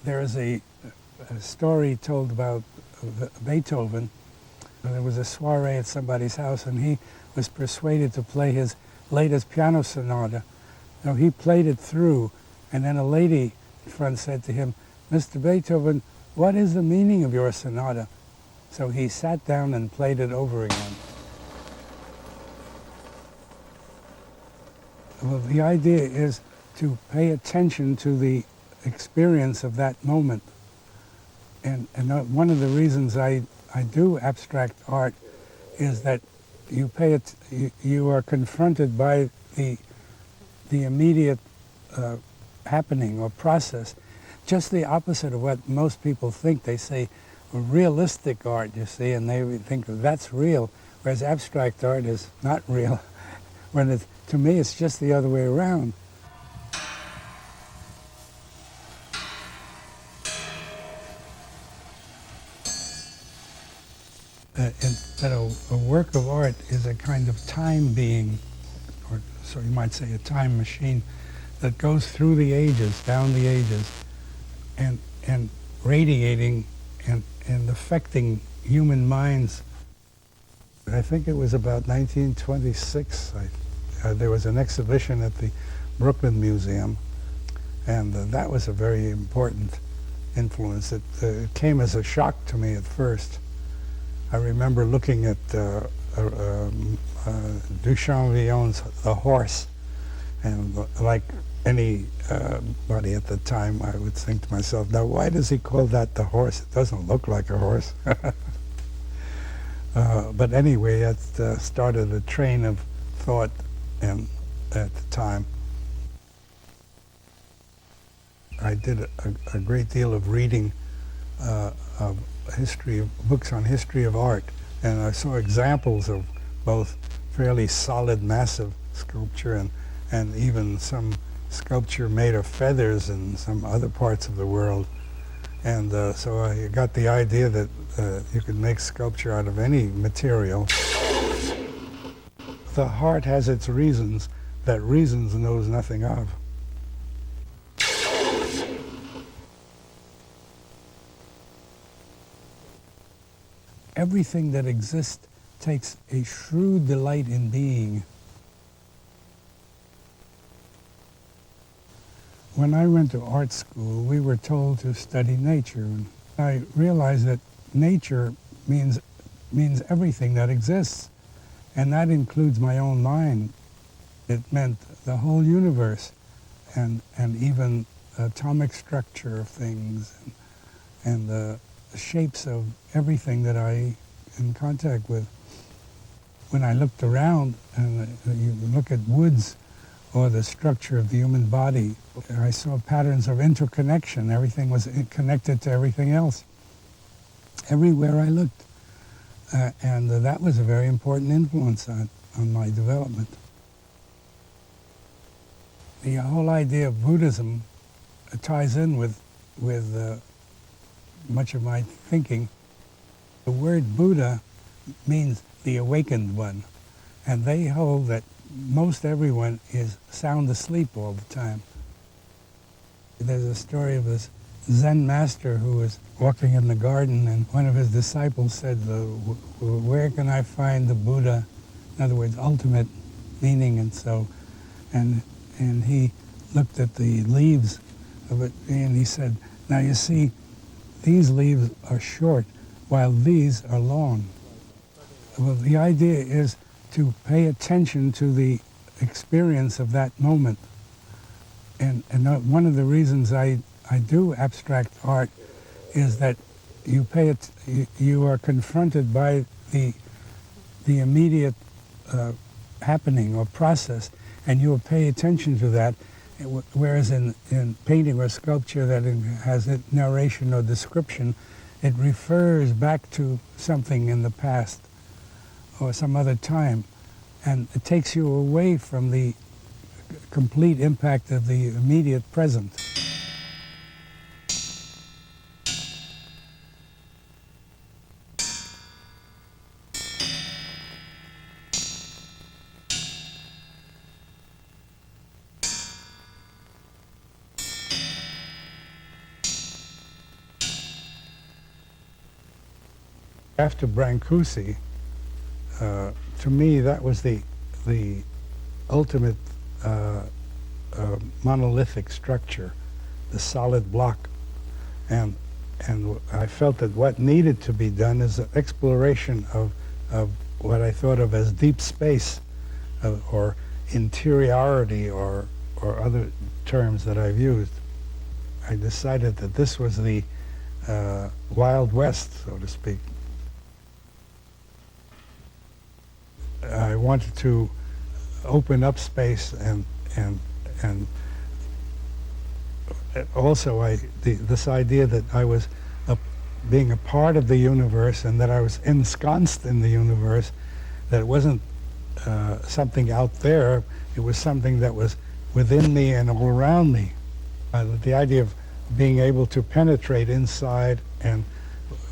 There is a story told about Beethoven. There was a soiree at somebody's house, and he was persuaded to play his latest piano sonata. Now, he played it through, and then a lady in front said to him, "Mr. Beethoven, what is the meaning of your sonata?" So he sat down and played it over again. Well, the idea is to pay attention to the experience of that moment. And one of the reasons I do abstract art is that you are confronted by the immediate happening or process, just the opposite of what most people think. They say realistic art, you see, and they think that's real, whereas abstract art is not real. When to me, it's just the other way around. That a work of art is a kind of time being, or so you might say a time machine, that goes through the ages, down the ages, and radiating and affecting human minds. I think it was about 1926, there was an exhibition at the Brooklyn Museum, and that was a very important influence. It came as a shock to me at first. I remember looking at Duchamp-Villon's The Horse, and like anybody at the time, I would think to myself, now why does he call that the horse? It doesn't look like a horse. But anyway, that started a train of thought at the time. I did a great deal of reading of books on history of art, and I saw examples of both fairly solid, massive sculpture and even some sculpture made of feathers in some other parts of the world. And so I got the idea that you could make sculpture out of any material. The heart has its reasons that reasons knows nothing of. Everything that exists takes a shrewd delight in being. When I went to art school, we were told to study nature. And I realized that nature means everything that exists, and that includes my own mind. It meant the whole universe, and even atomic structure of things, and the shapes of everything that I in contact with. When I looked around, and you look at woods or the structure of the human body, I saw patterns of interconnection. Everything was connected to everything else, everywhere I looked. And that was a very important influence on my development. The whole idea of Buddhism ties in with much of my thinking. The word Buddha means the awakened one, and they hold that most everyone is sound asleep all the time. There's a story of this Zen master who was walking in the garden, and one of his disciples said, "Where can I find the Buddha?" In other words, ultimate meaning. And he looked at the leaves of it, and he said, "Now you see, these leaves are short, while these are long." Well, the idea is to pay attention to the experience of that moment. And one of the reasons I do abstract art is that you are confronted by the immediate happening or process, and you will pay attention to that. Whereas in painting or sculpture that has a narration or description, it refers back to something in the past or some other time, and it takes you away from the complete impact of the immediate present. After Brancusi, to me, that was the ultimate monolithic structure, the solid block. And I felt that what needed to be done is an exploration of what I thought of as deep space, or interiority, or other terms that I've used. I decided that this was the Wild West, so to speak. I wanted to open up space, and also this idea that I was being a part of the universe, and that I was ensconced in the universe, that it wasn't something out there, it was something that was within me and all around me. The idea of being able to penetrate inside and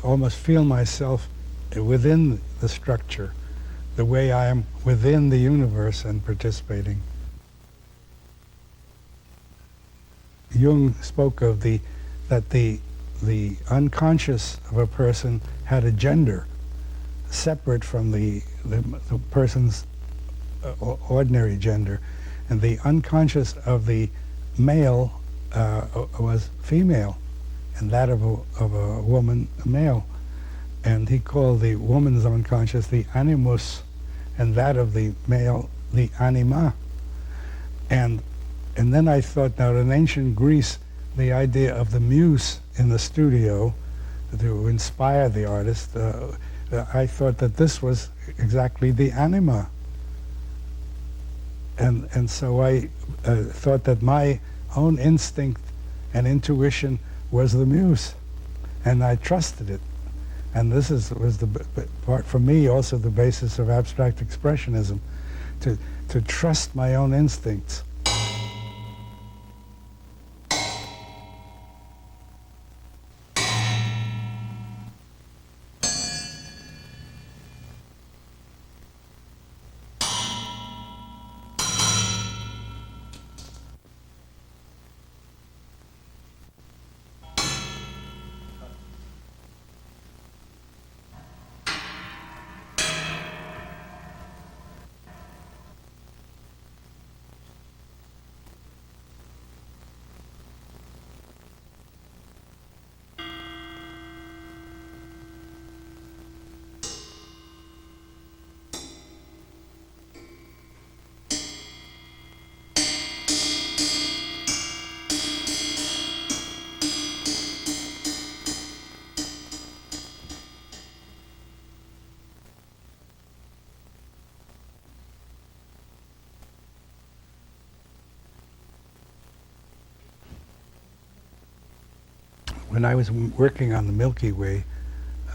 almost feel myself within the structure, the way I am within the universe and participating. Jung spoke of that the unconscious of a person had a gender separate from the person's ordinary gender, and the unconscious of the male was female, and that of a woman, a male. And he called the woman's unconscious the animus, and that of the male the anima. And then I thought, now in ancient Greece, the idea of the muse in the studio to inspire the artist, I thought that this was exactly the anima. And so I thought that my own instinct and intuition was the muse, and I trusted it. And this was the part, for me, also the basis of abstract expressionism, to trust my own instincts. When I was working on the Milky Way,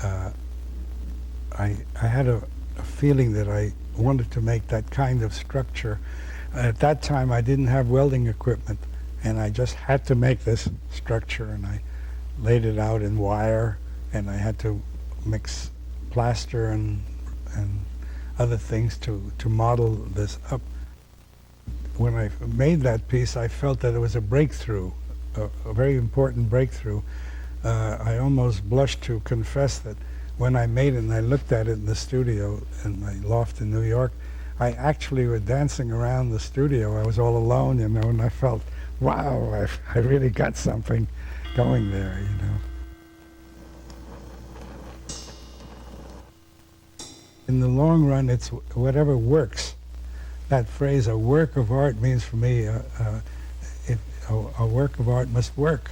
I had a feeling that I wanted to make that kind of structure. At that time, I didn't have welding equipment, and I just had to make this structure, and I laid it out in wire, and I had to mix plaster and other things to model this up. When I made that piece, I felt that it was a breakthrough, a very important breakthrough. I almost blushed to confess that when I made it and I looked at it in the studio in my loft in New York, I actually was dancing around the studio. I was all alone, you know, and I felt, wow, I really got something going there, you know. In the long run, it's whatever works. That phrase, a work of art, means for me, a work of art must work.